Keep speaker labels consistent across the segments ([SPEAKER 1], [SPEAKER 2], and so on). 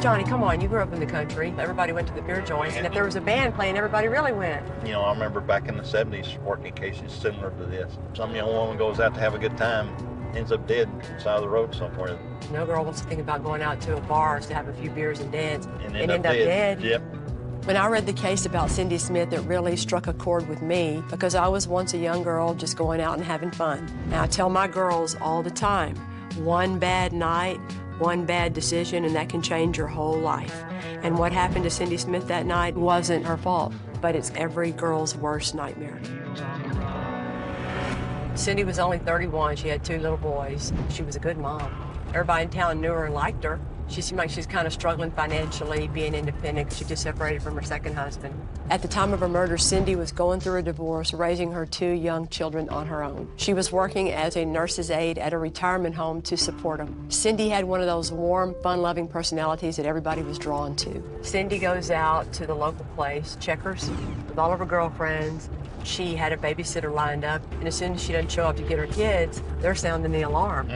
[SPEAKER 1] Johnny, come on, you grew up in the country. Everybody went to the beer joints, and if there was a band playing, everybody really went.
[SPEAKER 2] You know, I remember back in the 70s working cases similar to this. Some young woman goes out to have a good time, ends up dead on the side of the road somewhere.
[SPEAKER 1] No girl wants to think about going out to a bar to have a few beers and dance
[SPEAKER 2] And end up dead. Yep.
[SPEAKER 1] When I read the case about Cindy Smith, it really struck a chord with me because I was once a young girl just going out and having fun. And I tell my girls all the time, one bad night, one bad decision, and that can change your whole life. And what happened to Cindy Smith that night wasn't her fault, but it's every girl's worst nightmare. Cindy was only 31. She had 2 little boys. She was a good mom. Everybody in town knew her and liked her. She seemed like she's kind of struggling financially, being independent. She just separated from her second husband. At the time of her murder, Cindy was going through a divorce, raising her 2 young children on her own. She was working as a nurse's aide at a retirement home to support them. Cindy had one of those warm, fun-loving personalities that everybody was drawn to. Cindy goes out to the local place, Checkers, with all of her girlfriends. She had a babysitter lined up, and as soon as she doesn't show up to get her kids, they're sounding the alarm.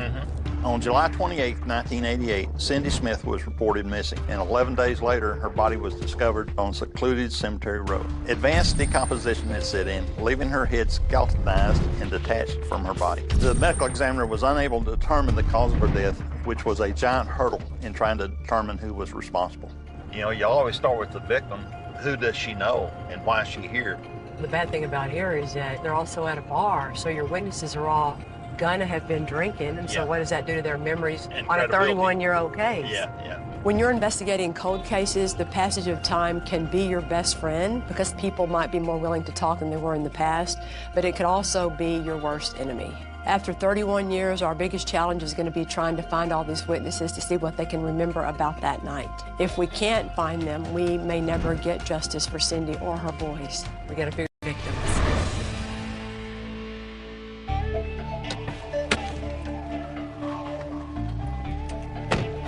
[SPEAKER 2] On July 28, 1988, Cindy Smith was reported missing, and 11 days later, her body was discovered on secluded Cemetery Road. Advanced decomposition had set in, leaving her head skeletonized and detached from her body. The medical examiner was unable to determine the cause of her death, which was a giant hurdle in trying to determine who was responsible. You know, you always start with the victim. Who does she know, and why is she here?
[SPEAKER 1] The bad thing about here is that they're also at a bar, so your witnesses are all gonna have been drinking, and so what does that do to their memories on a 31-year-old case?
[SPEAKER 2] Yeah.
[SPEAKER 1] When you're investigating cold cases, the passage of time can be your best friend because people might be more willing to talk than they were in the past, but it could also be your worst enemy. After 31 years, our biggest challenge is going to be trying to find all these witnesses to see what they can remember about that night. If we can't find them, we may never get justice for Cindy or her boys. We got to figure victims.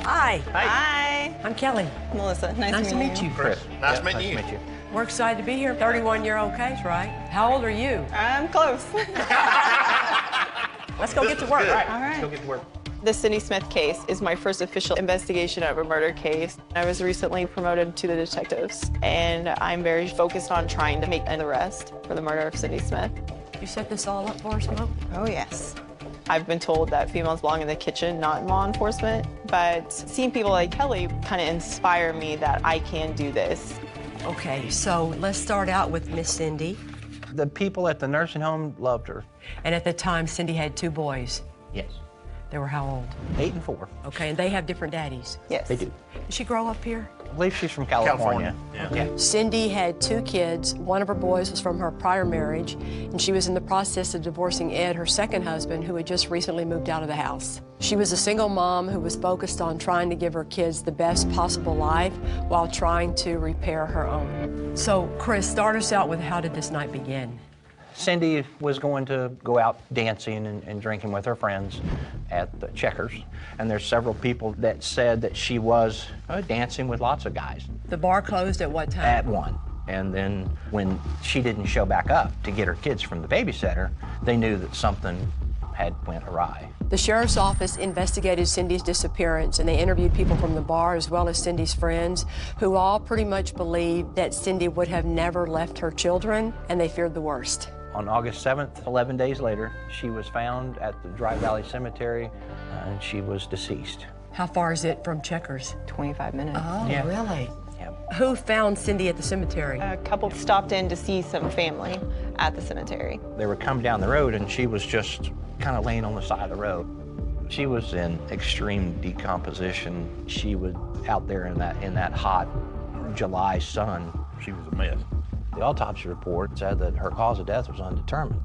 [SPEAKER 1] Hi.
[SPEAKER 3] Hi.
[SPEAKER 1] I'm Kelly.
[SPEAKER 3] Melissa. Nice to meet you.
[SPEAKER 2] Chris. Nice to meet you.
[SPEAKER 1] We're excited to be here. 31-year-old case, right? How old are you?
[SPEAKER 3] I'm close.
[SPEAKER 1] Let's go get to work.
[SPEAKER 3] All right.
[SPEAKER 2] Let's go get to work.
[SPEAKER 3] The Cindy Smith case is my first official investigation of a murder case. I was recently promoted to the detectives, and I'm very focused on trying to make an arrest for the murder of Cindy Smith.
[SPEAKER 1] You set this all up for us, Mo?
[SPEAKER 3] Oh, yes. I've been told that females belong in the kitchen, not in law enforcement, but seeing people like Kelly kind of inspire me that I can do this.
[SPEAKER 1] Okay, so let's start out with Miss Cindy.
[SPEAKER 4] The people at the nursing home loved her.
[SPEAKER 1] And at the time, Cindy had 2 boys.
[SPEAKER 4] Yes.
[SPEAKER 1] They were how old?
[SPEAKER 4] 8 and 4.
[SPEAKER 1] Okay, and they have different daddies.
[SPEAKER 3] Yes.
[SPEAKER 4] They do.
[SPEAKER 1] Did she grow up here?
[SPEAKER 4] I believe she's from California.
[SPEAKER 2] Yeah.
[SPEAKER 1] Cindy had 2 kids. One of her boys was from her prior marriage, and she was in the process of divorcing Ed, her second husband, who had just recently moved out of the house. She was a single mom who was focused on trying to give her kids the best possible life while trying to repair her own. So, Chris, start us out with how did this night begin?
[SPEAKER 4] Cindy was going to go out dancing and drinking with her friends at the Checkers, and there's several people that said that she was dancing with lots of guys.
[SPEAKER 1] The bar closed at what time?
[SPEAKER 4] At 1. And then when she didn't show back up to get her kids from the babysitter, they knew that something had went awry.
[SPEAKER 1] The sheriff's office investigated Cindy's disappearance, and they interviewed people from the bar as well as Cindy's friends, who all pretty much believed that Cindy would have never left her children, and they feared the worst.
[SPEAKER 4] On August 7th, 11 days later, she was found at the Dry Valley Cemetery, and she was deceased.
[SPEAKER 1] How far is it from Checkers?
[SPEAKER 3] 25 minutes.
[SPEAKER 1] Oh,
[SPEAKER 4] Yeah.
[SPEAKER 1] really?
[SPEAKER 4] Yeah.
[SPEAKER 1] Who found Cindy at the cemetery?
[SPEAKER 3] A couple stopped in to see some family at the cemetery.
[SPEAKER 4] They were coming down the road, and she was just kind of laying on the side of the road. She was in extreme decomposition. She was out there in that hot July sun.
[SPEAKER 2] She was a mess.
[SPEAKER 4] The autopsy report said that her cause of death was undetermined.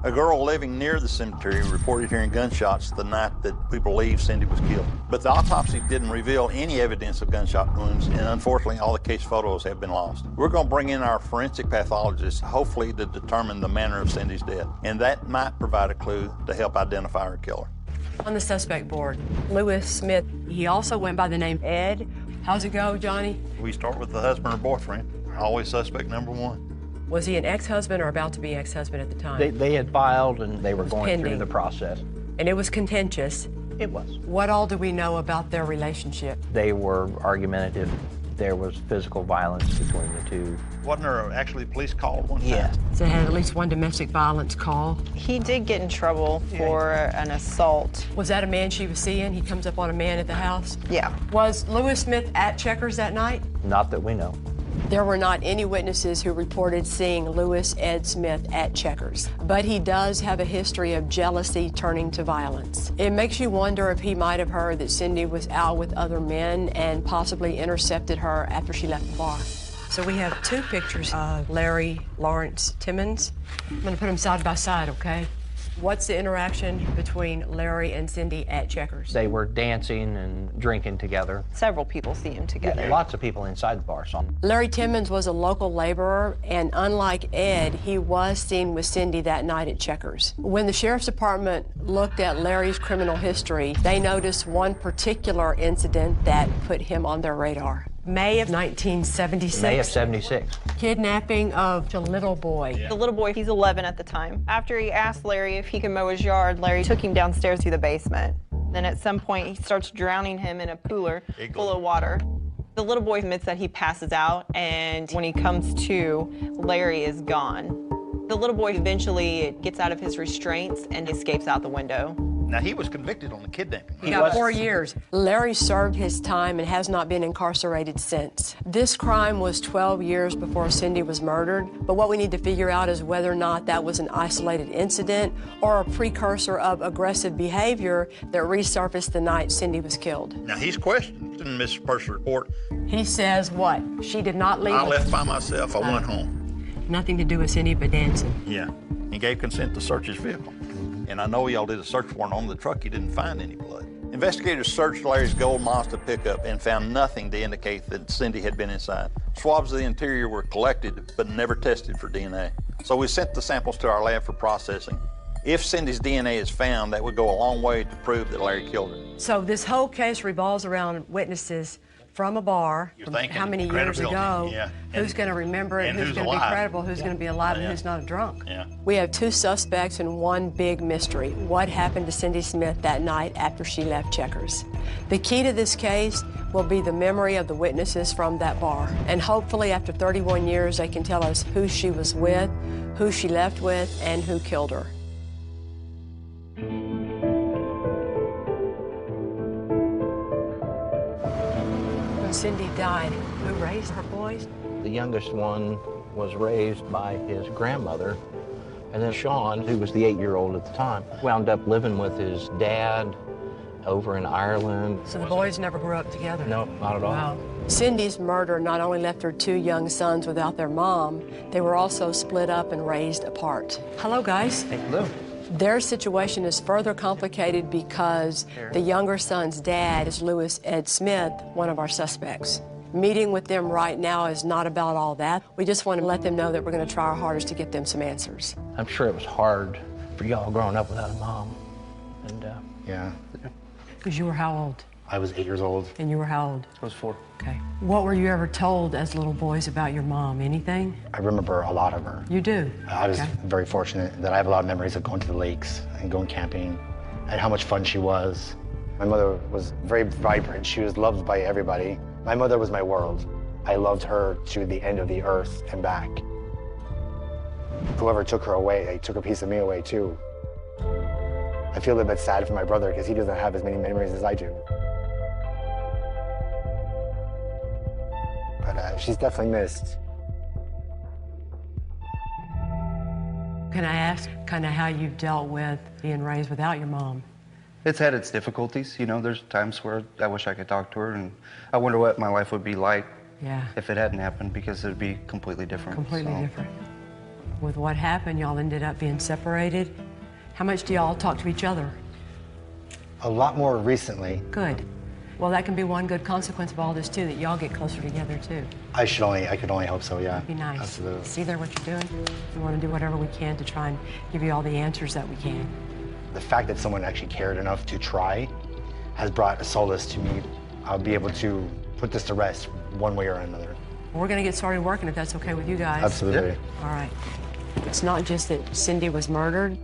[SPEAKER 2] A girl living near the cemetery reported hearing gunshots the night that we believe Cindy was killed. But the autopsy didn't reveal any evidence of gunshot wounds, and unfortunately, all the case photos have been lost. We're going to bring in our forensic pathologist, hopefully to determine the manner of Cindy's death, and that might provide a clue to help identify her killer.
[SPEAKER 1] On the suspect board, Lewis Smith, he also went by the name Ed. How's it go, Johnny?
[SPEAKER 2] We start with the husband or boyfriend, always suspect number 1.
[SPEAKER 1] Was he an ex-husband or about to be ex-husband at the time?
[SPEAKER 4] They had filed, and they were going
[SPEAKER 1] pending.
[SPEAKER 4] through the process.
[SPEAKER 1] And it was contentious.
[SPEAKER 4] It was.
[SPEAKER 1] What all do we know about their relationship?
[SPEAKER 4] They were argumentative. There was physical violence between the two.
[SPEAKER 2] Wasn't there actually a police call one time?
[SPEAKER 4] Yes.
[SPEAKER 1] So they had at least one domestic violence call.
[SPEAKER 3] He did get in trouble for an assault.
[SPEAKER 1] Was that a man she was seeing? He comes up on a man at the house?
[SPEAKER 3] Yeah.
[SPEAKER 1] Was Lewis Smith at Checkers that night?
[SPEAKER 4] Not that we know.
[SPEAKER 1] There were not any witnesses who reported seeing Lewis Ed Smith at Checkers, but he does have a history of jealousy turning to violence. It makes you wonder if he might have heard that Cindy was out with other men and possibly intercepted her after she left the bar. So we have two pictures of Larry Lawrence Timmons. I'm gonna put them side by side, okay? What's the interaction between Larry and Cindy at Checkers?
[SPEAKER 4] They were dancing and drinking together.
[SPEAKER 3] Several people see him together.
[SPEAKER 4] Lots of people inside the bar saw him.
[SPEAKER 1] Larry Timmons was a local laborer, and unlike Ed, he was seen with Cindy that night at Checkers. When the sheriff's department looked at Larry's criminal history, they noticed one particular incident that put him on their radar. May of 1976.
[SPEAKER 4] May of 76.
[SPEAKER 1] Kidnapping of a little boy.
[SPEAKER 3] The little boy, he's 11 at the time. After he asked Larry if he could mow his yard, Larry took him downstairs to the basement. Then at some point, he starts drowning him in a cooler full of water. The little boy admits that he passes out, and when he comes to, Larry is gone. The little boy eventually gets out of his restraints and escapes out the window.
[SPEAKER 2] Now, he was convicted on the kidnapping.
[SPEAKER 1] He got 4 years. Larry served his time and has not been incarcerated since. This crime was 12 years before Cindy was murdered, but what we need to figure out is whether or not that was an isolated incident or a precursor of aggressive behavior that resurfaced the night Cindy was killed.
[SPEAKER 2] Now, he's questioned in Mr. Purse's report.
[SPEAKER 1] He says what? She did not leave.
[SPEAKER 2] I left by myself. I went home.
[SPEAKER 1] Nothing to do with Cindy but dancing.
[SPEAKER 2] Yeah. He gave consent to search his vehicle. And I know y'all did a search warrant on the truck. You didn't find any blood. Investigators searched Larry's gold Mazda pickup and found nothing to indicate that Cindy had been inside. Swabs of the interior were collected, but never tested for DNA. So we sent the samples to our lab for processing. If Cindy's DNA is found, that would go a long way to prove that Larry killed her.
[SPEAKER 1] So this whole case revolves around witnesses from a bar, from how many years ago,
[SPEAKER 2] yeah.
[SPEAKER 1] who's going to remember it,
[SPEAKER 2] and
[SPEAKER 1] who's
[SPEAKER 2] who's
[SPEAKER 1] going to be
[SPEAKER 2] alive.
[SPEAKER 1] credible, who's going to be alive,
[SPEAKER 2] Yeah.
[SPEAKER 1] and who's not a drunk.
[SPEAKER 2] Yeah.
[SPEAKER 1] We have two suspects and one big mystery. What happened to Cindy Smith that night after she left Checkers? The key to this case will be the memory of the witnesses from that bar. And hopefully after 31 years, they can tell us who she was with, who she left with, and who killed her. When Cindy died, who raised her boys?
[SPEAKER 4] The youngest one was raised by his grandmother. And then Sean, who was the 8-year-old at the time, wound up living with his dad over in Ireland.
[SPEAKER 1] So the boys never grew up together?
[SPEAKER 4] No, not at all.
[SPEAKER 1] Wow. Cindy's murder not only left her two young sons without their mom, they were also split up and raised apart. Hello, guys.
[SPEAKER 4] Hey, hello.
[SPEAKER 1] Their situation is further complicated because the younger son's dad is Lewis Ed Smith, one of our suspects. Meeting with them right now is not about all that. We just want to let them know that we're going to try our hardest to get them some answers.
[SPEAKER 4] I'm sure it was hard for y'all growing up without a mom. And
[SPEAKER 5] Yeah.
[SPEAKER 1] Because you were how old?
[SPEAKER 5] I was 8 years old.
[SPEAKER 1] And you were how old?
[SPEAKER 5] I was 4.
[SPEAKER 1] Okay. What were you ever told as little boys about your mom? Anything?
[SPEAKER 5] I remember a lot of her.
[SPEAKER 1] You do?
[SPEAKER 5] I was
[SPEAKER 1] Okay.
[SPEAKER 5] very fortunate that I have a lot of memories of going to the lakes and going camping and how much fun she was. My mother was very vibrant. She was loved by everybody. My mother was my world. I loved her to the end of the earth and back. Whoever took her away, they took a piece of me away too. I feel a bit sad for my brother because he doesn't have as many memories as I do. But she's definitely missed.
[SPEAKER 1] Can I ask kind of how you dealt with being raised without your mom?
[SPEAKER 6] It's had its difficulties, you know. There's times where I wish I could talk to her, and I wonder what my life would be like
[SPEAKER 1] Yeah.
[SPEAKER 6] if it hadn't happened, because it would be completely different.
[SPEAKER 1] Completely
[SPEAKER 6] so.
[SPEAKER 1] different. With what happened, y'all ended up being separated. How much do y'all talk to each other?
[SPEAKER 5] A lot more recently.
[SPEAKER 1] Good. Well, that can be one good consequence of all this, too, that y'all get closer together, too.
[SPEAKER 5] I could only hope so, yeah.
[SPEAKER 1] Be nice.
[SPEAKER 5] Absolutely.
[SPEAKER 1] See there what you're doing? We want to do whatever we can to try and give you all the answers that we can.
[SPEAKER 5] The fact that someone actually cared enough to try has brought a solace to me. I'll be able to put this to rest one way or another.
[SPEAKER 1] We're going to get started working if that's okay with you guys.
[SPEAKER 5] Absolutely.
[SPEAKER 1] All right. It's not just that Cindy was murdered,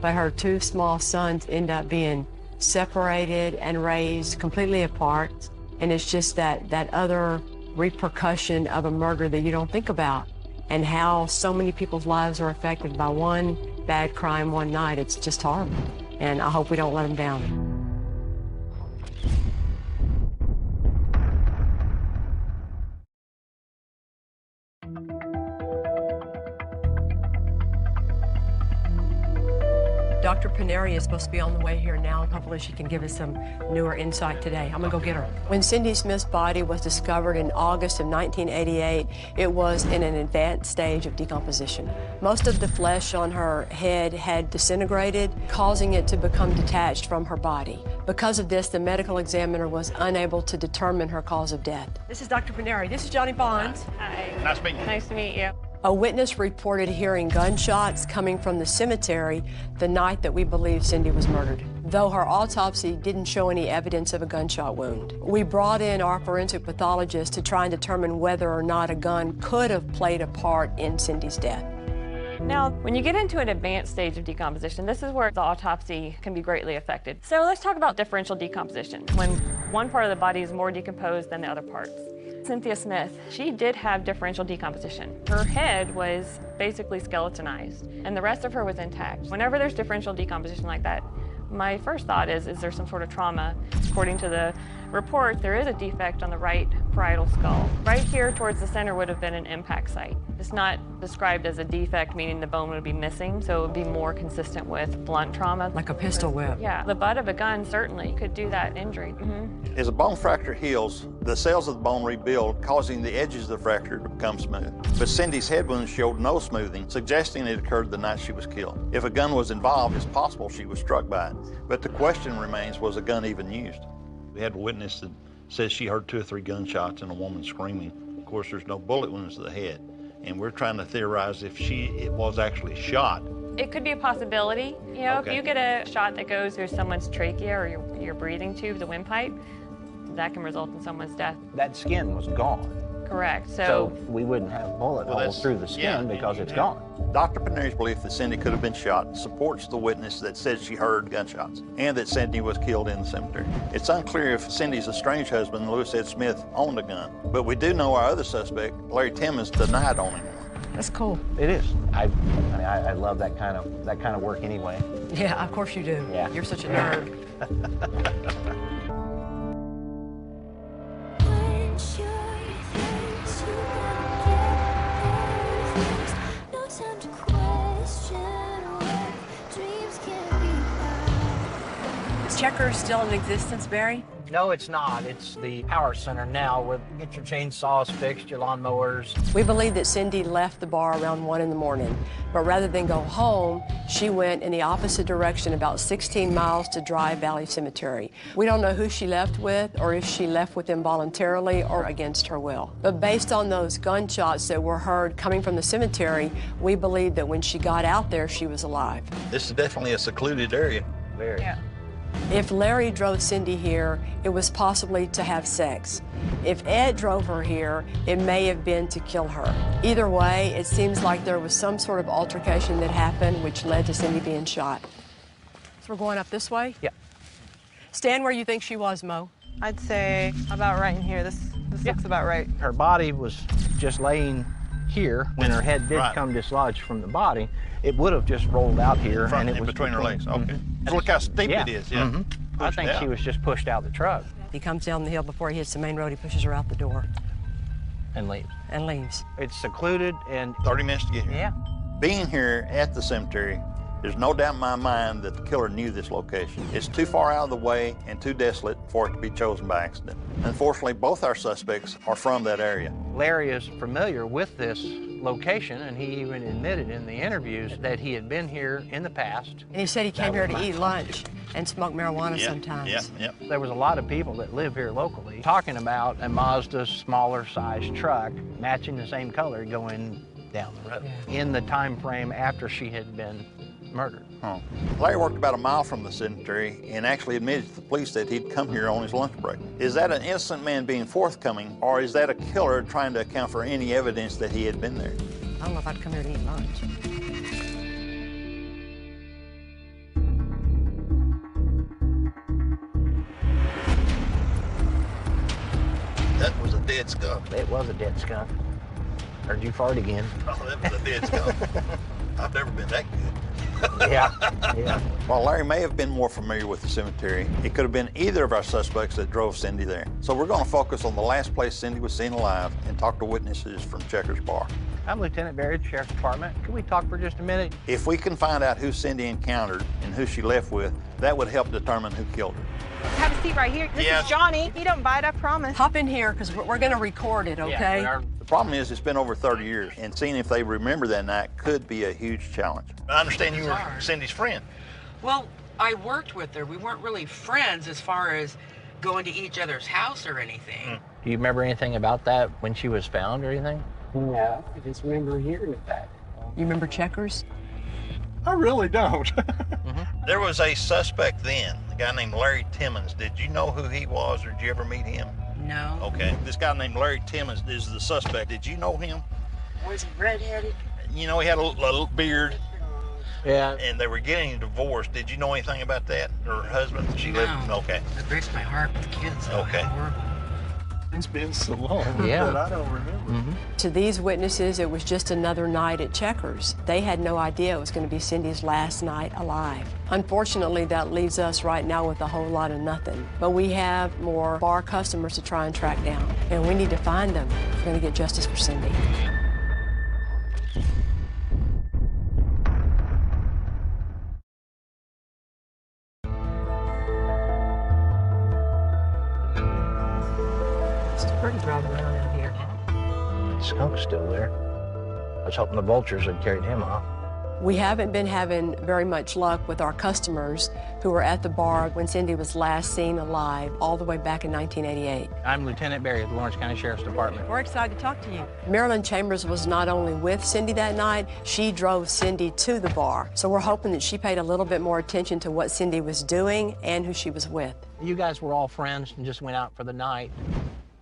[SPEAKER 1] but her two small sons end up being separated and raised completely apart. And it's just that other repercussion of a murder that you don't think about, and how so many people's lives are affected by one bad crime one night. It's just horrible. And I hope we don't let them down. Dr. Paneri is supposed to be on the way here now. Hopefully she can give us some newer insight today. I'm gonna go get her. When Cindy Smith's body was discovered in August of 1988, it was in an advanced stage of decomposition. Most of the flesh on her head had disintegrated, causing it to become detached from her body. Because of this, the medical examiner was unable to determine her cause of death. This is Dr. Paneri. This is Johnny Bonds.
[SPEAKER 3] Hi.
[SPEAKER 2] Nice meeting you.
[SPEAKER 3] Nice to meet you.
[SPEAKER 1] A witness reported hearing gunshots coming from the cemetery the night that we believe Cindy was murdered, though her autopsy didn't show any evidence of a gunshot wound. We brought in our forensic pathologist to try and determine whether or not a gun could have played a part in Cindy's death.
[SPEAKER 7] Now, when you get into an advanced stage of decomposition, this is where the autopsy can be greatly affected. So let's talk about differential decomposition, when one part of the body is more decomposed than the other parts. Cynthia Smith, she did have differential decomposition. Her head was basically skeletonized, and the rest of her was intact. Whenever there's differential decomposition like that, my first thought is there some sort of trauma? According to the report, there is a defect on the right parietal skull. Right here towards the center would have been an impact site. It's not described as a defect, meaning the bone would be missing, so it would be more consistent with blunt trauma.
[SPEAKER 1] Like a pistol whip.
[SPEAKER 7] Yeah, the butt of a gun certainly could do that injury.
[SPEAKER 2] As a bone fracture heals, the cells of the bone rebuild, causing the edges of the fracture to become smooth. But Cindy's head wound showed no smoothing, suggesting it occurred the night she was killed. If a gun was involved, it's possible she was struck by it. But the question remains, was a gun even used? We had a witness that says she heard 2 or 3 gunshots and a woman screaming. Of course, there's no bullet wounds to the head. And we're trying to theorize if it was actually shot.
[SPEAKER 7] It could be a possibility. You know,
[SPEAKER 2] Okay.
[SPEAKER 7] if you get a shot that goes through someone's trachea or your breathing tube, the windpipe, that can result in someone's death.
[SPEAKER 4] That skin was gone.
[SPEAKER 7] Correct.
[SPEAKER 4] So we wouldn't have bullet holes
[SPEAKER 2] that's-
[SPEAKER 4] through the skin because it's gone.
[SPEAKER 2] Dr. Paneri's belief that Cindy could have been shot supports the witness that says she heard gunshots and that Cindy was killed in the cemetery. It's unclear if Cindy's estranged husband, Lewis Ed Smith, owned a gun, but we do know our other suspect, Larry Timmons, denied owning one.
[SPEAKER 1] That's cool.
[SPEAKER 4] It is. I love that kind of work anyway.
[SPEAKER 1] Yeah, of course you do.
[SPEAKER 4] Yeah.
[SPEAKER 1] You're such a nerd. Is Checkers still in existence, Barry?
[SPEAKER 4] No, it's not. It's the power center now where you get your chainsaws fixed, your lawnmowers.
[SPEAKER 1] We believe that Cindy left the bar around 1 in the morning, but rather than go home, she went in the opposite direction about 16 miles to Dry Valley Cemetery. We don't know who she left with or if she left with them voluntarily or against her will. But based on those gunshots that were heard coming from the cemetery, we believe that when she got out there, she was alive.
[SPEAKER 2] This is definitely a secluded area.
[SPEAKER 4] Very.
[SPEAKER 7] Yeah.
[SPEAKER 1] If Larry drove Cindy here, it was possibly to have sex. If Ed drove her here, it may have been to kill her. Either way, it seems like there was some sort of altercation that happened which led to Cindy being shot. So we're going up this way?
[SPEAKER 4] Yeah.
[SPEAKER 1] Stand where you think she was, Mo.
[SPEAKER 3] I'd say about right in here. This looks about right.
[SPEAKER 4] Her body was just laying here when her head did
[SPEAKER 2] Right.
[SPEAKER 4] come dislodged from the body. It would have just rolled out here and it
[SPEAKER 2] in
[SPEAKER 4] was
[SPEAKER 2] between her legs. Okay.
[SPEAKER 4] Mhm.
[SPEAKER 2] Look how steep
[SPEAKER 4] Yeah.
[SPEAKER 2] it is. Yeah.
[SPEAKER 4] Mhm. I
[SPEAKER 2] Pushed
[SPEAKER 4] think
[SPEAKER 2] out.
[SPEAKER 4] she was just pushed out the truck
[SPEAKER 1] He comes down the hill before he hits the main road. He pushes her out the door
[SPEAKER 4] and leaves.
[SPEAKER 1] and leaves.
[SPEAKER 4] It's secluded and
[SPEAKER 2] 30 minutes to get here.
[SPEAKER 4] yeah.
[SPEAKER 2] Being here at the cemetery, there's no doubt in my mind that the killer knew this location. It's too far out of the way and too desolate for it to be chosen by accident. Unfortunately, both our suspects are from that area.
[SPEAKER 4] Larry is familiar with this location, and he even admitted in the interviews that he had been here in the past.
[SPEAKER 1] And he said he came here to eat lunch and smoke marijuana sometimes.
[SPEAKER 2] Yeah.
[SPEAKER 4] There was a lot of people that live here locally talking about a Mazda smaller size truck matching the same color going down the road in the time frame after she had been murdered.
[SPEAKER 2] Huh. Larry worked about a mile from the cemetery and actually admitted to the police that he'd come here on his lunch break. Is that an innocent man being forthcoming, or is that a killer trying to account for any evidence that he had been there?
[SPEAKER 1] I don't know if I'd come here to eat lunch.
[SPEAKER 2] dead skunk.
[SPEAKER 4] It was a dead skunk. Heard you fart again.
[SPEAKER 2] Oh, that was a dead skunk. I've never been that good.
[SPEAKER 4] Yeah.
[SPEAKER 2] While Larry may have been more familiar with the cemetery, it could have been either of our suspects that drove Cindy there. So we're going to focus on the last place Cindy was seen alive and talk to witnesses from Checkers Bar.
[SPEAKER 4] I'm Lieutenant Barry, Sheriff's Department. Can we talk for just a minute?
[SPEAKER 2] If we can find out who Cindy encountered and who she left with, that would help determine who killed her.
[SPEAKER 3] Have a seat right here. This is Johnny. He don't bite, I promise.
[SPEAKER 1] Hop in here, because we're going to record it, okay?
[SPEAKER 4] Yeah,
[SPEAKER 2] The problem is it's been over 30 years, and seeing if they remember that night could be a huge challenge. I understand you were Cindy's friend.
[SPEAKER 8] Well, I worked with her. We weren't really friends as far as going to each other's house or anything.
[SPEAKER 4] Do you remember anything about that when she was found or anything?
[SPEAKER 9] No, I just remember hearing about it.
[SPEAKER 1] You remember Checkers?
[SPEAKER 9] I really don't.
[SPEAKER 2] There was a suspect then, a guy named Larry Timmons. Did you know who he was, or did you ever meet him?
[SPEAKER 8] No.
[SPEAKER 2] Okay, this guy named Larry Timmons is the suspect. Did you know him?
[SPEAKER 8] Was he redheaded?
[SPEAKER 2] You know, he had a little beard,
[SPEAKER 4] Yeah.
[SPEAKER 2] and they were getting divorced. Did you know anything about that? Her husband? She lived.
[SPEAKER 8] No.
[SPEAKER 2] Okay.
[SPEAKER 8] It breaks my heart with kids. Though.
[SPEAKER 2] Okay.
[SPEAKER 8] How horrible.
[SPEAKER 9] It's been so long
[SPEAKER 4] Yeah.
[SPEAKER 9] that I don't remember.
[SPEAKER 1] To these witnesses, it was just another night at Checkers. They had no idea it was going to be Cindy's last night alive. Unfortunately, that leaves us right now with a whole lot of nothing. But we have more bar customers to try and track down, and we need to find them if we're going to get justice for Cindy. It's pretty driving around out here.
[SPEAKER 4] The skunk's still there. I was hoping the vultures had carried him off.
[SPEAKER 1] We haven't been having very much luck with our customers who were at the bar when Cindy was last seen alive, all the way back in 1988.
[SPEAKER 4] I'm Lieutenant Barry at the Lawrence County Sheriff's Department.
[SPEAKER 1] We're excited to talk to you. Marilyn Chambers was not only with Cindy that night, she drove Cindy to the bar. So we're hoping that she paid a little bit more attention to what Cindy was doing and who she was with.
[SPEAKER 4] You guys were all friends and just went out for the night.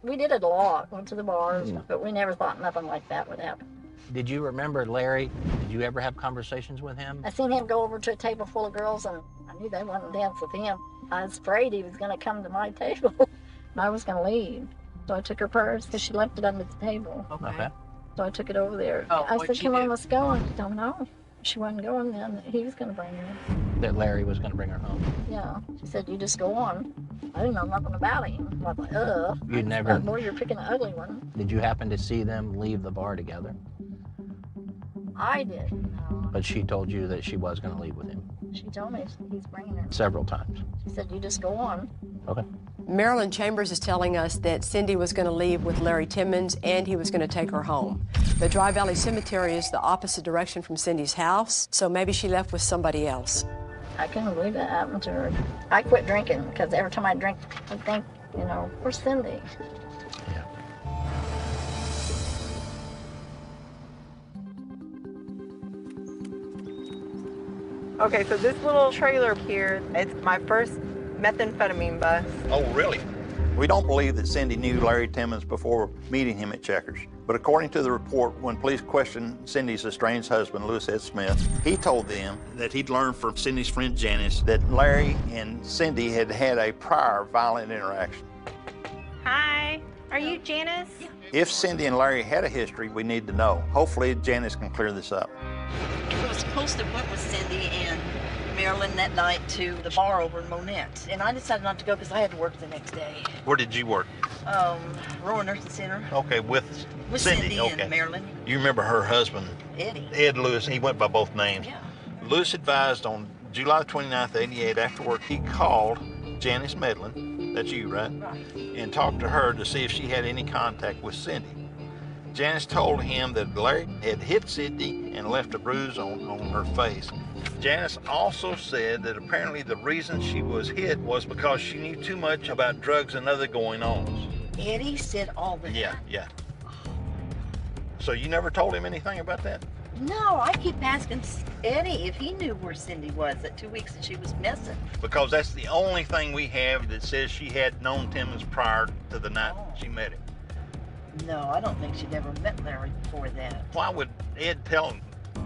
[SPEAKER 10] We did it a lot, went to the bars, but we never thought nothing like that would happen.
[SPEAKER 4] Did you remember Larry? Did you ever have conversations with him?
[SPEAKER 10] I seen him go over to a table full of girls, and I knew they wouldn't dance with him. I was afraid he was going to come to my table, and I was going to leave. So I took her purse, because she left it under the table.
[SPEAKER 4] Okay.
[SPEAKER 10] So I took it over there.
[SPEAKER 8] Oh,
[SPEAKER 10] I
[SPEAKER 8] what'd
[SPEAKER 10] said,
[SPEAKER 8] she
[SPEAKER 10] come on,
[SPEAKER 8] do?
[SPEAKER 10] let's go. And she don't know. She wasn't going then. He was going to bring her.
[SPEAKER 4] That Larry was going to bring her home.
[SPEAKER 10] Yeah. She said, you just go on. I didn't know nothing about him. I was like, ugh.
[SPEAKER 4] You never-
[SPEAKER 10] Boy, you're picking an ugly one.
[SPEAKER 4] Did you happen to see them leave the bar together?
[SPEAKER 10] I did. No.
[SPEAKER 4] But she told you that she was going to leave with him
[SPEAKER 10] She told me he's bringing her.
[SPEAKER 4] several times.
[SPEAKER 10] She said, you just go on.
[SPEAKER 4] Okay.
[SPEAKER 1] Marilyn Chambers is telling us that Cindy was going to leave with Larry Timmons and he was going to take her home. The Dry Valley Cemetery is the opposite direction from Cindy's house, so maybe she left with somebody else.
[SPEAKER 10] I couldn't believe that happened to her. I quit drinking because every time I drink, I think, you know, where's Cindy?
[SPEAKER 4] Yeah.
[SPEAKER 3] Okay, so this little trailer here, it's my first methamphetamine bus.
[SPEAKER 2] Oh, really? We don't believe that Cindy knew Larry Timmons before meeting him at Checkers. But according to the report, when police questioned Cindy's estranged husband, Lewis Ed Smith, he told them that he'd learned from Cindy's friend Janice that Larry and Cindy had had a prior violent interaction.
[SPEAKER 3] Hi, are you Janice?
[SPEAKER 2] If Cindy and Larry had a history, we need to know. Hopefully, Janice can clear this up.
[SPEAKER 8] I was supposed to went with Cindy and Marilyn that night to the bar over in Monette, and I decided not to go because I had to work the next day.
[SPEAKER 2] Where did you work?
[SPEAKER 8] Rowan Nursing Center.
[SPEAKER 2] Okay, with Cindy. Okay.
[SPEAKER 8] And Marilyn.
[SPEAKER 2] You remember her husband,
[SPEAKER 8] Eddie.
[SPEAKER 2] Ed Lewis, he went by both names.
[SPEAKER 8] Yeah.
[SPEAKER 2] Lewis advised on July 29th, 88, after work, he called Janice Medlin, that's you, right?
[SPEAKER 8] Right.
[SPEAKER 2] And talked to her to see if she had any contact with Cindy. Janice told him that Larry had hit Cindy and left a bruise on her face. Janice also said that apparently the reason she was hit was because she knew too much about drugs and other going-ons.
[SPEAKER 8] Eddie said all the time.
[SPEAKER 2] Yeah. So you never told him anything about that?
[SPEAKER 8] No, I keep asking Eddie if he knew where Cindy was that 2 weeks that she was missing.
[SPEAKER 2] Because that's the only thing we have that says she had known Timmons prior to the night she met him.
[SPEAKER 8] No, I don't think she'd ever met Larry before that.
[SPEAKER 2] Why would Ed tell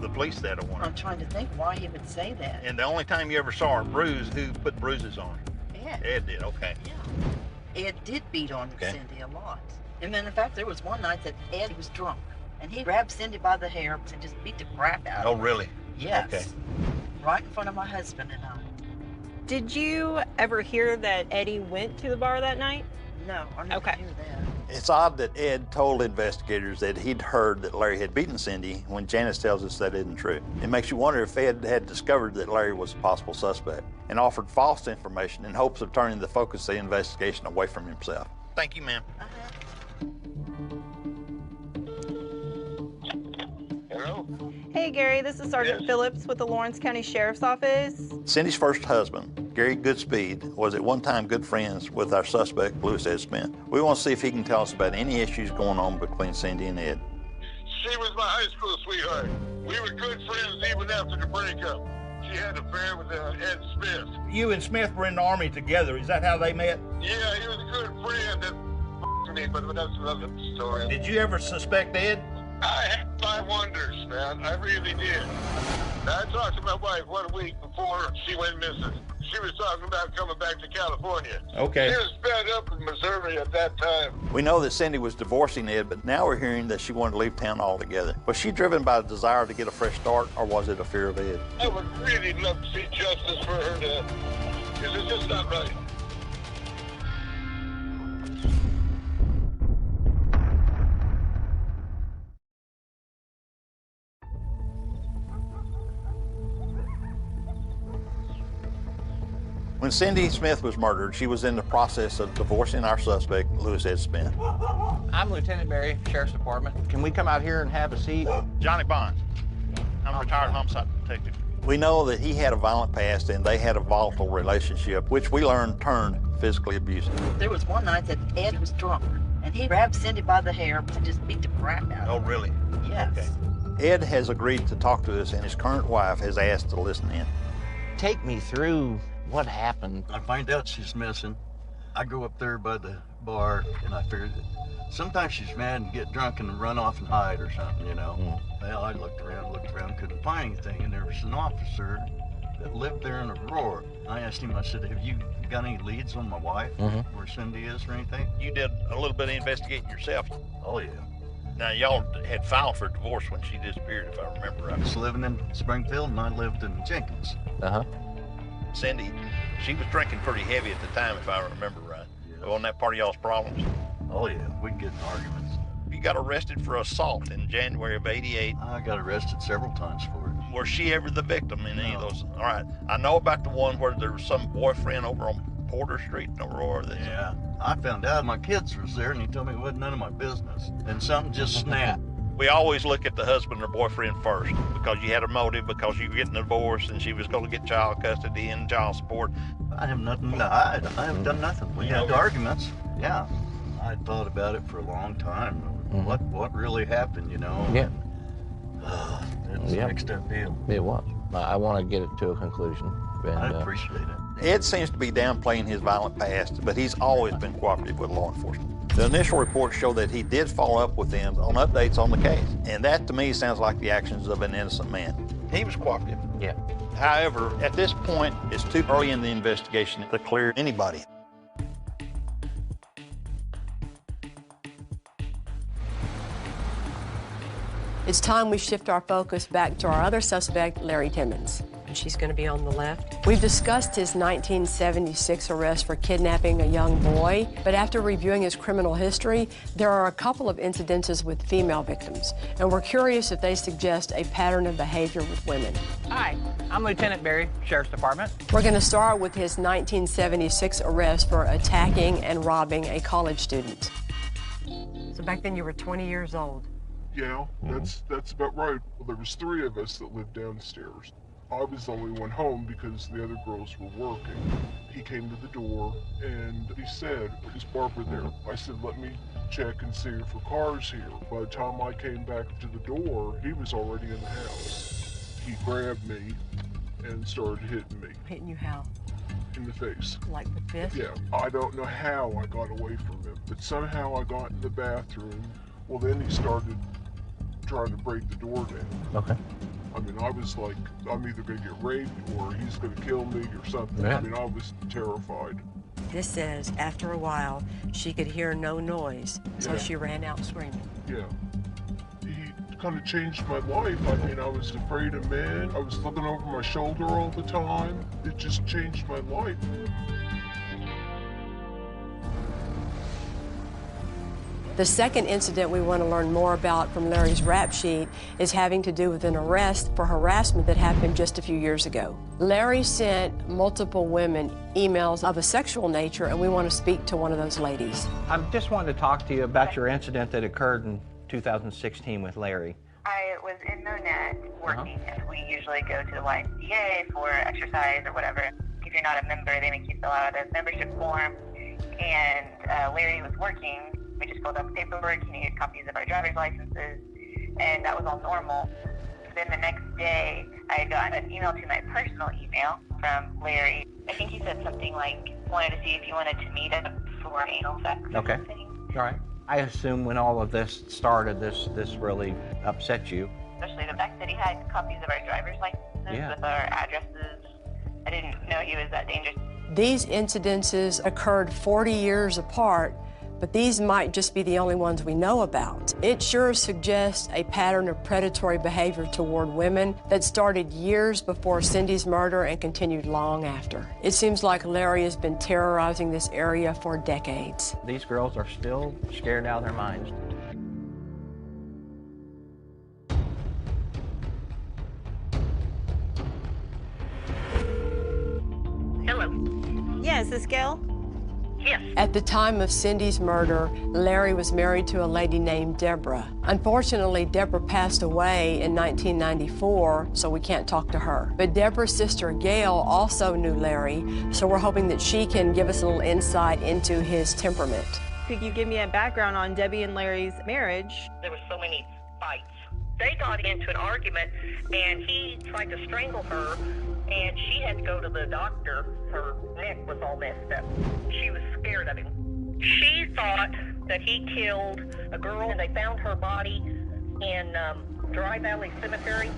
[SPEAKER 2] the police that, I wonder?
[SPEAKER 8] I'm trying to think why he would say that.
[SPEAKER 2] And the only time you ever saw her bruised, who put bruises on her?
[SPEAKER 8] Ed.
[SPEAKER 2] Ed did, okay.
[SPEAKER 8] Yeah. Ed did beat on
[SPEAKER 2] Okay.
[SPEAKER 8] Cindy a lot. And then, in fact, there was one night that Ed was drunk, and he grabbed Cindy by the hair and just beat the crap out of her.
[SPEAKER 2] Oh, really?
[SPEAKER 8] Yes.
[SPEAKER 2] Okay.
[SPEAKER 8] Right in front of my husband and I.
[SPEAKER 3] Did you ever hear that Eddie went to the bar that night?
[SPEAKER 8] No, I never
[SPEAKER 3] Okay.
[SPEAKER 8] knew that.
[SPEAKER 2] It's odd that Ed told investigators that he'd heard that Larry had beaten Cindy when Janice tells us that isn't true. It makes you wonder if Ed had discovered that Larry was a possible suspect and offered false information in hopes of turning the focus of the investigation away from himself. Thank you, ma'am.
[SPEAKER 11] Hello?
[SPEAKER 3] Hey, Gary, this is Sergeant Phillips with the Lawrence County Sheriff's Office.
[SPEAKER 2] Cindy's first husband, Gary Goodspeed, was at one time good friends with our suspect, Lewis Ed Smith. We want to see if he can tell us about any issues going on between Cindy and Ed.
[SPEAKER 11] She was my high school sweetheart. We were good friends even after the breakup. She had an affair with Ed Smith.
[SPEAKER 2] You and Smith were in the Army together. Is that how they met?
[SPEAKER 11] Yeah, he was a good friend that me, but that's another story.
[SPEAKER 2] Did you ever suspect Ed?
[SPEAKER 11] I had my wonders, man. I really did. Now, I talked to my wife 1 week before she went missing. She was talking about coming back to California.
[SPEAKER 2] Okay.
[SPEAKER 11] She was fed up in Missouri at that time.
[SPEAKER 2] We know that Cindy was divorcing Ed, but now we're hearing that she wanted to leave town altogether. Was she driven by a desire to get a fresh start, or was it a fear of Ed?
[SPEAKER 11] I would really love to see justice for her to, because it's just not right.
[SPEAKER 2] When Cindy Smith was murdered, she was in the process of divorcing our suspect, Lewis Ed Smith.
[SPEAKER 4] I'm Lieutenant Barry, Sheriff's Department. Can we come out here and have a seat?
[SPEAKER 2] Johnny Bonds. I'm a retired homicide detective. We know that he had a violent past and they had a volatile relationship, which we learned turned physically abusive.
[SPEAKER 8] There was one night that Ed was drunk, and he grabbed Cindy by the hair and just beat the crap out of her.
[SPEAKER 2] Oh, really?
[SPEAKER 8] Yes.
[SPEAKER 2] Okay. Ed has agreed to talk to us, and his current wife has asked to listen in.
[SPEAKER 4] Take me through what happened.
[SPEAKER 12] I find out she's missing. I go up there by the bar, and I figured that sometimes she's mad and get drunk and run off and hide or something, you know. Well, I looked around, couldn't find anything, and there was an officer that lived there in Aurora. I asked him, I said, have you got any leads on my wife, where Cindy is or anything?
[SPEAKER 2] You did a little bit of investigating yourself.
[SPEAKER 12] Oh, yeah.
[SPEAKER 2] Now, y'all had filed for divorce when she disappeared, if I remember
[SPEAKER 12] I
[SPEAKER 2] right.
[SPEAKER 12] was living in Springfield, and I lived in Jenkins.
[SPEAKER 2] Cindy, she was drinking pretty heavy at the time, if I remember right.
[SPEAKER 12] Yeah.
[SPEAKER 2] Wasn't that part of y'all's problems?
[SPEAKER 12] Oh, yeah, we'd get in arguments.
[SPEAKER 2] You got arrested for assault in January of '88.
[SPEAKER 12] I got arrested several times for it.
[SPEAKER 2] Was she ever the victim in any of those? All right. I know about the one where there was some boyfriend over on Porter Street in Aurora.
[SPEAKER 12] Yeah. I found out my kids was there, and he told me it wasn't none of my business. And something just snapped.
[SPEAKER 2] We always look at the husband or boyfriend first because you had a motive, because you were getting a divorce and she was going to get child custody and child support.
[SPEAKER 12] I have nothing to hide. I haven't done nothing. We had arguments. Yeah. I thought about it for a long time. What really happened, you know?
[SPEAKER 4] Yeah.
[SPEAKER 12] It was a mixed up deal.
[SPEAKER 4] It was. I want to get it to a conclusion. And,
[SPEAKER 12] I appreciate it.
[SPEAKER 2] Ed seems to be downplaying his violent past, but he's always been cooperative with law enforcement. The initial reports show that he did follow up with them on updates on the case, and that to me sounds like the actions of an innocent man. He was cooperative.
[SPEAKER 4] Yeah.
[SPEAKER 2] However, at this point, it's too early in the investigation to clear anybody.
[SPEAKER 1] It's time we shift our focus back to our other suspect, Larry Timmons. She's going to be on the left. We've discussed his 1976 arrest for kidnapping a young boy, but after reviewing his criminal history, there are a couple of incidences with female victims, and we're curious if they suggest a pattern of behavior with women.
[SPEAKER 4] Hi, I'm Lieutenant Barry, Sheriff's Department.
[SPEAKER 1] We're going to start with his 1976 arrest for attacking and robbing a college student. So back then you were 20 years old.
[SPEAKER 13] Yeah, that's about right. Well, there was 3 of us that lived downstairs. I was the only one home because the other girls were working. He came to the door and he said, "Is Barbara there?" I said, "Let me check and see if her car's here." By the time I came back to the door, he was already in the house. He grabbed me and started hitting me.
[SPEAKER 1] Hitting you how?
[SPEAKER 13] In the face.
[SPEAKER 1] Like with this?
[SPEAKER 13] Yeah, I don't know how I got away from him, but somehow I got in the bathroom. Well, then he started trying to break the door down.
[SPEAKER 4] Okay.
[SPEAKER 13] I mean, I was like, I'm either going to get raped or he's going to kill me or something.
[SPEAKER 4] Yeah.
[SPEAKER 13] I mean, I was terrified.
[SPEAKER 1] This says, after a while, she could hear no noise, so
[SPEAKER 13] Yeah.
[SPEAKER 1] she ran out screaming.
[SPEAKER 13] Yeah. He kind of changed my life. I mean, I was afraid of men. I was looking over my shoulder all the time. It just changed my life.
[SPEAKER 1] The second incident we want to learn more about from Larry's rap sheet is having to do with an arrest for harassment that happened just a few years ago. Larry sent multiple women emails of a sexual nature, and we want to speak to one of those ladies.
[SPEAKER 4] I just wanted to talk to you about your incident that occurred in 2016 with Larry.
[SPEAKER 14] I was in Monette working, and we usually go to the YMCA for exercise or whatever. If you're not a member, they make you fill out a membership form, and Larry was working. We just filled out the paperwork. He needed copies of our driver's licenses, and that was all normal. Then the next day, I had gotten an email to my personal email from Larry. I think he said something like, wanted to see if you wanted to meet up for anal sex or
[SPEAKER 4] Okay.
[SPEAKER 14] something.
[SPEAKER 4] All right. I assume when all of this started, this really upset you.
[SPEAKER 14] Especially the fact that he had copies of our driver's licenses with our addresses. I didn't know he was that dangerous.
[SPEAKER 1] These incidences occurred 40 years apart, but these might just be the only ones we know about. It sure suggests a pattern of predatory behavior toward women that started years before Cindy's murder and continued long after. It seems like Larry has been terrorizing this area for decades.
[SPEAKER 4] These girls are still scared out of their minds.
[SPEAKER 14] Hello.
[SPEAKER 3] Yeah, is this Gail?
[SPEAKER 14] Yes.
[SPEAKER 1] At the time of Cindy's murder, Larry was married to a lady named Deborah. Unfortunately, Deborah passed away in 1994, so we can't talk to her. But Deborah's sister, Gail, also knew Larry, so we're hoping that she can give us a little insight into his temperament.
[SPEAKER 3] Could you give me a background on Debbie and Larry's marriage?
[SPEAKER 14] There were so many fights. They got into an argument, and he tried to strangle her, and she had to go to the doctor. Her neck was all messed up. She was scared of him. She thought that he killed a girl, and they found her body in Dry Valley Cemetery.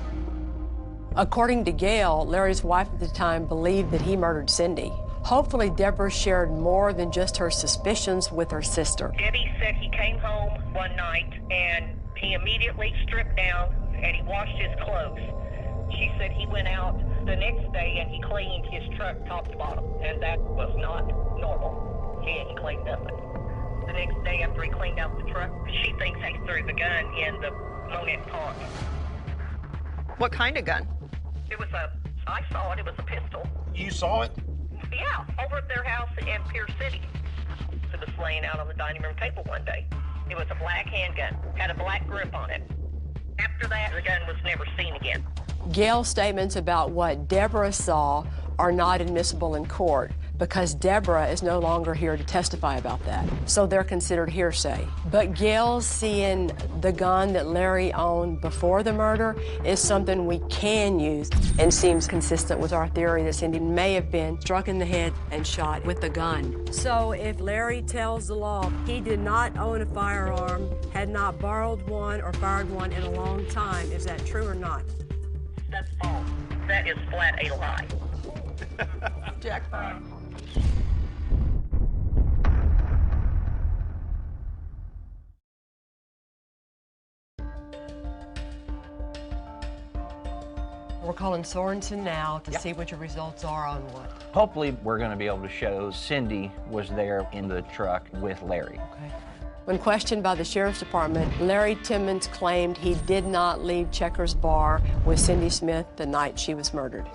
[SPEAKER 1] According to Gail, Larry's wife at the time believed that he murdered Cindy. Hopefully, Deborah shared more than just her suspicions with her sister.
[SPEAKER 14] Debbie said he came home one night, and he immediately stripped down, and he washed his clothes. She said he went out the next day and he cleaned his truck top to bottom, and that was not normal. He hadn't cleaned nothing. The next day after he cleaned out the truck, she thinks he threw the gun in the Monette pond.
[SPEAKER 3] What kind of gun?
[SPEAKER 14] It was I saw it, it was a pistol.
[SPEAKER 2] You saw it?
[SPEAKER 14] Yeah, over at their house in Pierce City. It was laying out on the dining room table one day. It was a black handgun, had a black grip on it. After that, the gun was never seen again.
[SPEAKER 1] Gail's statements about what Deborah saw are not admissible in court because Deborah is no longer here to testify about that. So they're considered hearsay. But Gail seeing the gun that Larry owned before the murder is something we can use and seems consistent with our theory that Cindy may have been struck in the head and shot with the gun. So if Larry tells the law he did not own a firearm, had not borrowed one or fired one in a long time, is that true or not?
[SPEAKER 14] That's false. That is flat a lie.
[SPEAKER 3] Jackpot.
[SPEAKER 1] We're calling Sorensen now to see what your results are on what.
[SPEAKER 4] Hopefully, we're going to be able to show Cindy was there in the truck with Larry.
[SPEAKER 1] Okay. When questioned by the Sheriff's Department, Larry Timmons claimed he did not leave Checkers Bar with Cindy Smith the night she was murdered.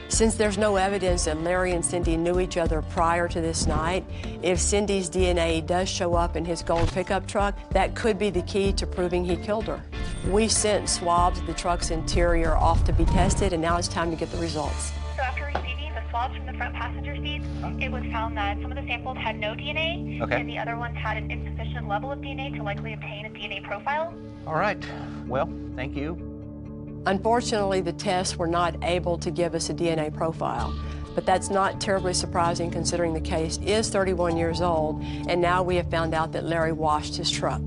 [SPEAKER 1] Since there's no evidence that Larry and Cindy knew each other prior to this night, if Cindy's DNA does show up in his gold pickup truck, that could be the key to proving he killed her. We sent swabs of the truck's interior off to be tested, and now it's time to get the results.
[SPEAKER 15] So after receiving the swabs from the front passenger seats, it was found that some of the samples had no DNA, and the other ones had an insufficient level of DNA to likely obtain a DNA profile.
[SPEAKER 4] All right. Well, thank you.
[SPEAKER 1] Unfortunately, the tests were not able to give us a DNA profile, but that's not terribly surprising considering the case is 31 years old, and now we have found out that Larry washed his truck.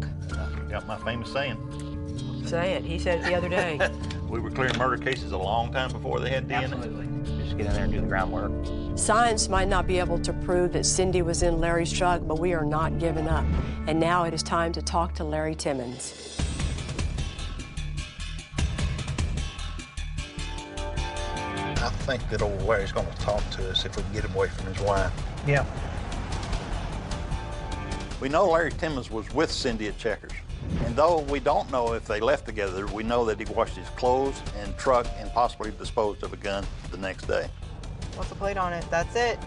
[SPEAKER 2] Got my famous saying.
[SPEAKER 1] Say it. He said it the other day.
[SPEAKER 2] We were clearing murder cases a long time before they had DNA.
[SPEAKER 4] Absolutely. Just get in there and do the groundwork.
[SPEAKER 1] Science might not be able to prove that Cindy was in Larry's truck, but we are not giving up. And now it is time to talk to Larry Timmons.
[SPEAKER 2] I think that old Larry's going to talk to us if we can get him away from his wife.
[SPEAKER 4] Yeah.
[SPEAKER 2] We know Larry Timmons was with Cindy at Checkers. And though we don't know if they left together, we know that he washed his clothes and truck and possibly disposed of a gun the next day.
[SPEAKER 3] What's the plate on it? That's it.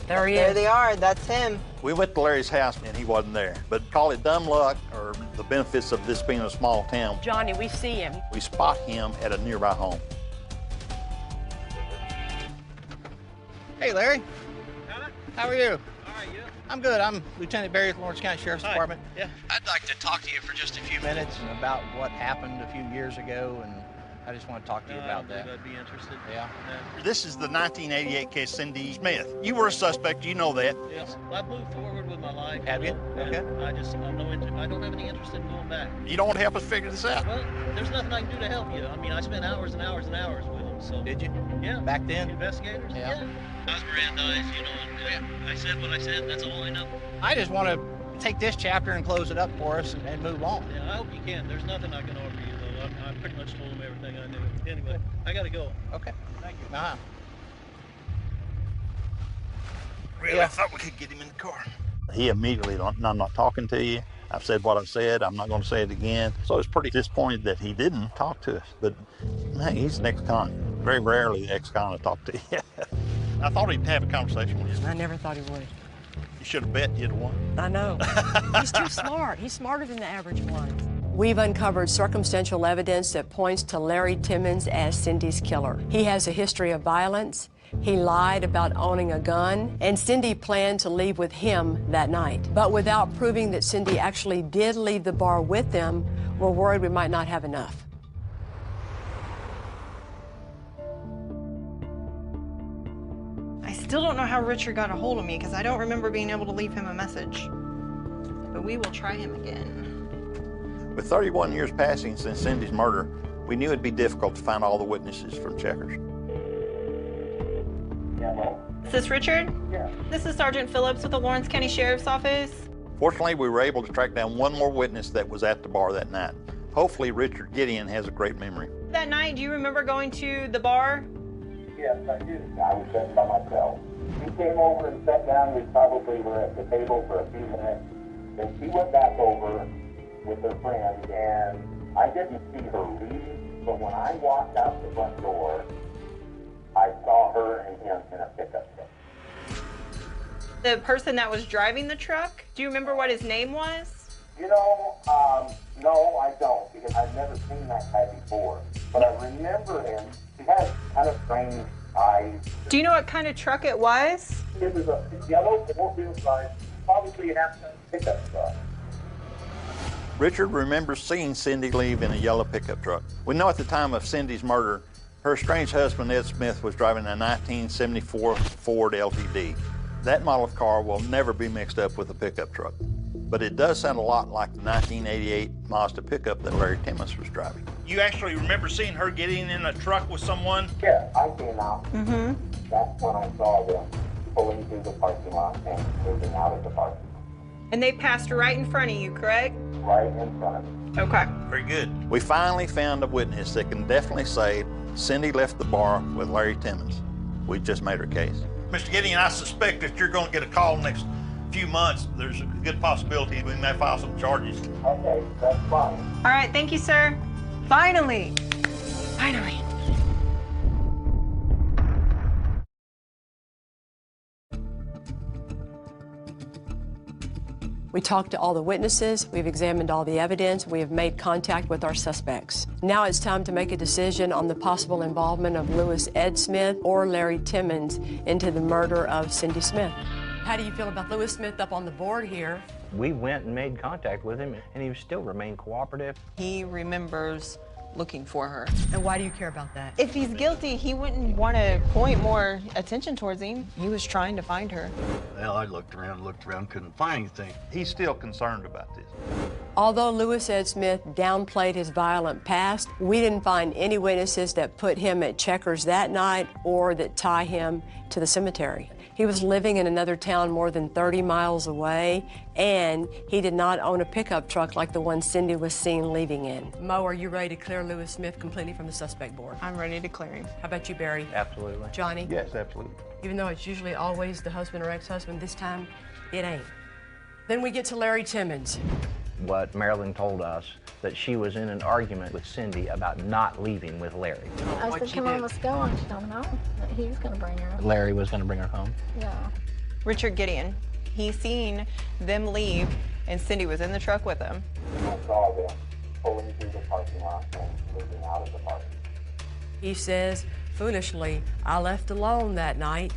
[SPEAKER 1] There he is.
[SPEAKER 3] There they are. That's him.
[SPEAKER 2] We went to Larry's house and he wasn't there. But call it dumb luck or the benefits of this being a small town.
[SPEAKER 1] Johnny, we see him.
[SPEAKER 2] We spot him at a nearby home.
[SPEAKER 4] Hey, Larry. How are you? I'm good. I'm Lieutenant Barry with Lawrence County Sheriff's Department.
[SPEAKER 12] Yeah.
[SPEAKER 4] I'd like to talk to you for just a few minutes about what happened a few years ago, and I just want to talk to you about that.
[SPEAKER 12] I'd be interested.
[SPEAKER 4] Yeah.
[SPEAKER 2] This is the 1988 case, Cindy Smith. You were a suspect, you know that.
[SPEAKER 12] Yes. I moved forward with my life.
[SPEAKER 4] Have you? Okay.
[SPEAKER 12] I don't have any interest in going back.
[SPEAKER 2] You don't want to help us figure this out?
[SPEAKER 12] Well, there's nothing I can do to help you. I mean, I spent hours and hours and hours with them, so.
[SPEAKER 4] Did you?
[SPEAKER 12] Yeah.
[SPEAKER 4] Back then?
[SPEAKER 12] Investigators?
[SPEAKER 4] Yeah.
[SPEAKER 12] I was Mirandized, you know, and I said what I said, that's all I know.
[SPEAKER 4] I just want to take this chapter and close it up for us and move on.
[SPEAKER 12] Yeah, I hope you can. There's nothing I can offer you, though. I pretty much told them everything I knew. Anyway, I gotta go.
[SPEAKER 4] Okay. Thank you. Uh-huh.
[SPEAKER 2] Really, I thought we could get him in the car. He immediately, I'm not talking to you. I've said what I've said. I'm not going to say it again. So I was pretty disappointed that he didn't talk to us. But, man, he's an ex-con. Very rarely the ex-con will talk to you. I thought he'd have a conversation with you.
[SPEAKER 1] I never thought he would.
[SPEAKER 2] You should have bet you'd have won.
[SPEAKER 1] I know. He's too smart. He's smarter than the average one. We've uncovered circumstantial evidence that points to Larry Timmons as Cindy's killer. He has a history of violence. He lied about owning a gun, and Cindy planned to leave with him that night. But without proving that Cindy actually did leave the bar with them, we're worried we might not have enough.
[SPEAKER 3] I still don't know how Richard got a hold of me because I don't remember being able to leave him a message. But we will try him again.
[SPEAKER 2] With 31 years passing since Cindy's murder, we knew it'd be difficult to find all the witnesses from Checkers.
[SPEAKER 3] Is this Richard?
[SPEAKER 11] Yeah.
[SPEAKER 3] This is Sergeant Phillips with the Lawrence County Sheriff's Office.
[SPEAKER 2] Fortunately, we were able to track down one more witness that was at the bar that night. Hopefully, Richard Gideon has a great memory.
[SPEAKER 3] That night, do you remember going to the bar?
[SPEAKER 11] Yes, I do. I was sitting by myself. He came over and sat down. We probably were at the table for a few minutes. Then she went back over with her friend, and I didn't see her leave, but when I walked out the front door, I saw her and him in a pickup truck.
[SPEAKER 3] The person that was driving the truck, do you remember what his name was?
[SPEAKER 11] You know, no, I don't, because I've never seen that guy before. But I remember him. He had kind of strange eyes.
[SPEAKER 3] Do you know what kind of truck it was?
[SPEAKER 11] It was a yellow four-wheel drive, probably a half-ton pickup truck.
[SPEAKER 2] Richard remembers seeing Cindy leave in a yellow pickup truck. We know at the time of Cindy's murder, her estranged husband, Ed Smith, was driving a 1974 Ford LTD. That model of car will never be mixed up with a pickup truck. But it does sound a lot like the 1988 Mazda pickup that Larry Timmons was driving. You actually remember seeing her getting in a truck with someone?
[SPEAKER 11] Yeah, I came out.
[SPEAKER 3] Mm-hmm.
[SPEAKER 11] That's when I saw them pulling through the parking lot and moving out of the parking lot.
[SPEAKER 3] And they passed right in front of you, correct?
[SPEAKER 11] Right in front of me.
[SPEAKER 3] Okay.
[SPEAKER 2] Very good. We finally found a witness that can definitely say Cindy left the bar with Larry Timmons. We just made her case. Mr. Gideon, I suspect that you're going to get a call next few months. There's a good possibility we may file some charges.
[SPEAKER 11] Okay, that's fine.
[SPEAKER 3] All right, thank you, sir. Finally. Finally.
[SPEAKER 1] We talked to all the witnesses, we've examined all the evidence, we have made contact with our suspects. Now it's time to make a decision on the possible involvement of Lewis Ed Smith or Larry Timmons into the murder of Cindy Smith. How do you feel about Lewis Smith up on the board here?
[SPEAKER 4] We went and made contact with him, and he still remained cooperative.
[SPEAKER 3] He remembers looking for her.
[SPEAKER 1] And why do you care about that?
[SPEAKER 3] If he's guilty, he wouldn't want to point more attention towards him. He was trying to find her.
[SPEAKER 12] Well, I looked around, couldn't find anything.
[SPEAKER 2] He's still concerned about this.
[SPEAKER 1] Although Lewis Ed Smith downplayed his violent past, we didn't find any witnesses that put him at Checkers that night or that tie him to the cemetery. He was living in another town more than 30 miles away, and he did not own a pickup truck like the one Cindy was seen leaving in. Mo, are you ready to clear Lewis Smith completely from the suspect board?
[SPEAKER 3] I'm ready to clear him.
[SPEAKER 1] How about you, Barry?
[SPEAKER 4] Absolutely.
[SPEAKER 1] Johnny?
[SPEAKER 6] Yes, absolutely.
[SPEAKER 1] Even though it's usually always the husband or ex-husband, this time it ain't. Then we get to Larry Timmons.
[SPEAKER 4] What Marilyn told us, that she was in an argument with Cindy about not leaving with Larry.
[SPEAKER 10] I said, come on, let's go. And she told me no, that he was going to bring her.
[SPEAKER 4] Larry was going to bring her home?
[SPEAKER 10] Yeah.
[SPEAKER 3] Richard Gideon, he seen them leave, and Cindy was in the truck with them.
[SPEAKER 11] I saw them pulling through the parking lot and moving out of the parking.
[SPEAKER 1] He says, foolishly, I left alone that night.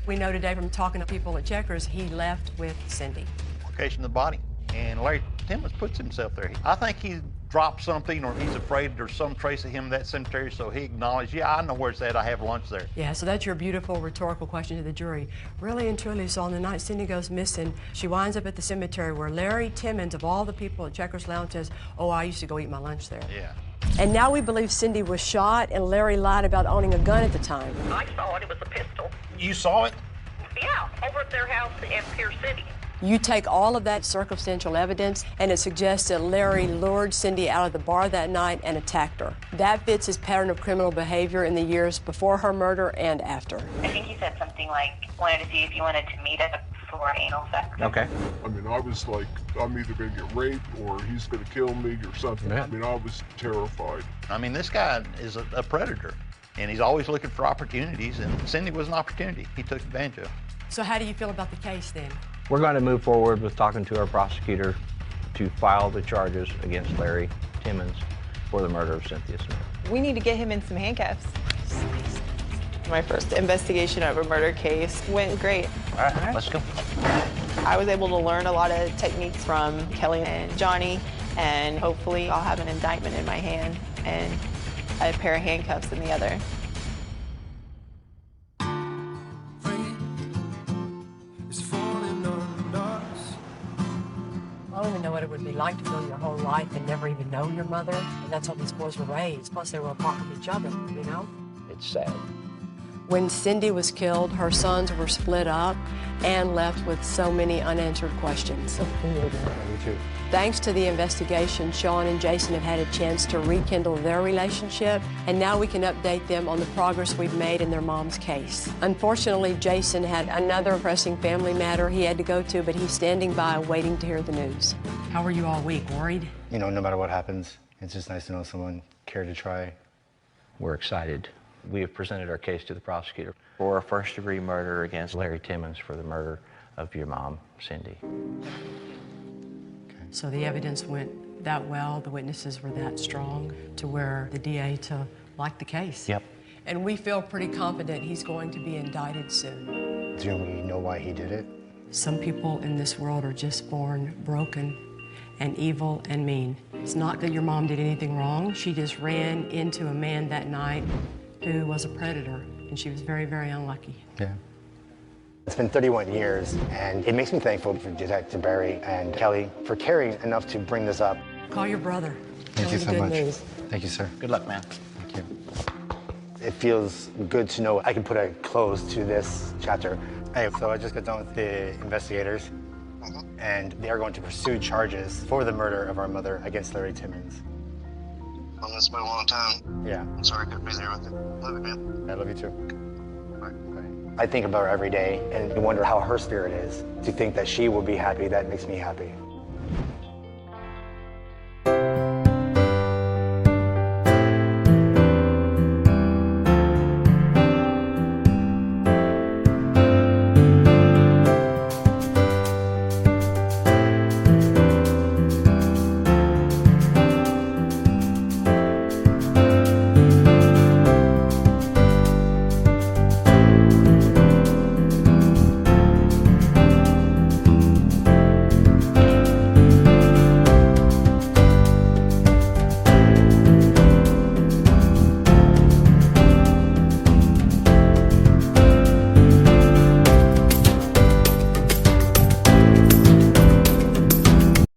[SPEAKER 1] We know today from talking to people at Checkers, he left with Cindy.
[SPEAKER 2] Location of the body. And Larry Timmons puts himself there. I think he dropped something, or he's afraid there's some trace of him in that cemetery, so he acknowledged, yeah, I know where it's at. I have lunch there.
[SPEAKER 1] Yeah, so that's your beautiful rhetorical question to the jury. Really and truly, so on the night Cindy goes missing, she winds up at the cemetery where Larry Timmons, of all the people at Checkers Lounge, says, oh, I used to go eat my lunch there.
[SPEAKER 2] Yeah.
[SPEAKER 1] And now we believe Cindy was shot, and Larry lied about owning a gun at the time.
[SPEAKER 16] I saw it. It was a pistol.
[SPEAKER 2] You saw it?
[SPEAKER 16] Yeah, over at their house in Pierce City.
[SPEAKER 1] You take all of that circumstantial evidence, and it suggests that Larry lured Cindy out of the bar that night and attacked her. That fits his pattern of criminal behavior in the years before her murder and after.
[SPEAKER 14] I think he said something like, wanted to see if you wanted to meet up for anal sex.
[SPEAKER 4] Okay.
[SPEAKER 13] I mean, I was like, I'm either going to get raped or he's going to kill me or something.
[SPEAKER 2] Yeah.
[SPEAKER 13] I mean, I was terrified.
[SPEAKER 2] I mean, this guy is a predator, and he's always looking for opportunities, and Cindy was an opportunity he took advantage of.
[SPEAKER 1] So how do you feel about the case then?
[SPEAKER 4] We're going to move forward with talking to our prosecutor to file the charges against Larry Timmons for the murder of Cynthia Smith.
[SPEAKER 3] We need to get him in some handcuffs. My first investigation of a murder case went great.
[SPEAKER 4] All right, let's go.
[SPEAKER 3] I was able to learn a lot of techniques from Kelly and Johnny, and hopefully I'll have an indictment in my hand and a pair of handcuffs in the other.
[SPEAKER 1] I don't even know what it would be like to go your whole life and never even know your mother. And that's how these boys were raised. Plus, they were apart from each other, you know?
[SPEAKER 4] It's sad.
[SPEAKER 1] When Cindy was killed, her sons were split up and left with so many unanswered questions. Thanks to the investigation, Sean and Jason have had a chance to rekindle their relationship, and now we can update them on the progress we've made in their mom's case. Unfortunately, Jason had another pressing family matter he had to go to, but he's standing by waiting to hear the news. How are you all week? Worried?
[SPEAKER 5] You know, no matter what happens, it's just nice to know someone cared to try.
[SPEAKER 4] We're excited. We have presented our case to the prosecutor for a first-degree murder against Larry Timmons for the murder of your mom, Cindy.
[SPEAKER 1] So the evidence went that well, the witnesses were that strong to where the DA to like the case.
[SPEAKER 4] Yep.
[SPEAKER 1] And we feel pretty confident he's going to be indicted soon.
[SPEAKER 5] Do we know why he did it?
[SPEAKER 1] Some people in this world are just born broken and evil and mean. It's not that your mom did anything wrong. She just ran into a man that night who was a predator, and she was very, very unlucky.
[SPEAKER 5] Yeah. It's been 31 years, and it makes me thankful for Detective Barry and Kelly for caring enough to bring this up.
[SPEAKER 1] Call your brother.
[SPEAKER 5] Thank you so much.
[SPEAKER 1] News.
[SPEAKER 5] Thank you, sir.
[SPEAKER 4] Good luck, man.
[SPEAKER 5] Thank you. It feels good to know I can put a close to this chapter. Hey, so I just got done with the investigators, and they are going to pursue charges for the murder of our mother against Larry Timmons.
[SPEAKER 17] Well, it's been a long time.
[SPEAKER 5] Yeah.
[SPEAKER 17] I'm sorry I couldn't be there with you. Love you, man.
[SPEAKER 5] I love you too. Bye. I think about her every day and wonder how her spirit is. To think that she will be happy, that makes me happy.